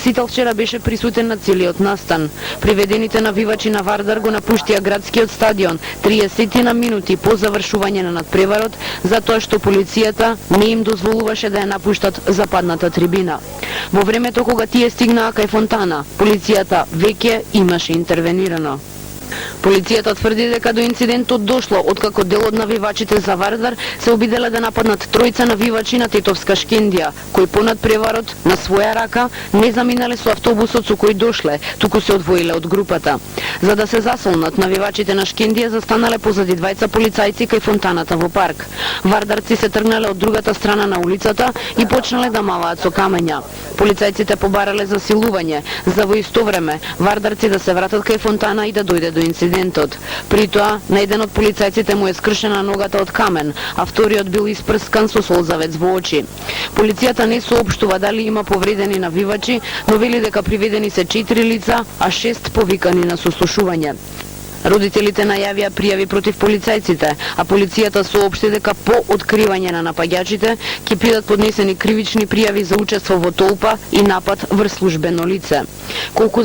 Извршител вчера беше присутен на целиот настан. Приведените навивачи на Вардар го напуштија градскиот стадион 30 на минути по завршување на надпреварот, затоа што полицијата не им дозволуваше да ја напуштат западната трибина. Во времето кога тие стигнаа кај фонтана, полицијата веќе имаше интервенирано. Полицијата тврди дека до инцидентот дошло откако дел од навивачите за Вардар се обиделе да нападнат тројца навивачи на Тетовска Шкендија, кои по надпреварот на своја рака не заминале со автобусот со кој дошле, туку се одвоиле од групата. За да се засолнат, навивачите на Шкендија застанале позади двајца полицајци кај фонтаната во парк. Вардарци се тргнале од другата страна на улицата и почнале да малаат со камења. Полицајците побарале за силување, за во исто време вардарци да се вратат кај фонтана и да дојде до инцидентот. При тоа, на еден од полицајците му е скршена ногата од камен, а вториот бил испрскан со солзавец во очи. Полицијата не соопштува дали има повредени навивачи, но вели дека приведени се 4 лица, а 6 повикани на сослушување. Родителите најавија пријави против полицајците, а полицијата соопшти дека по откривање на напаѓачите ќе бидат поднесени кривични пријави за учество во толпа и напад врз службено лице. Колку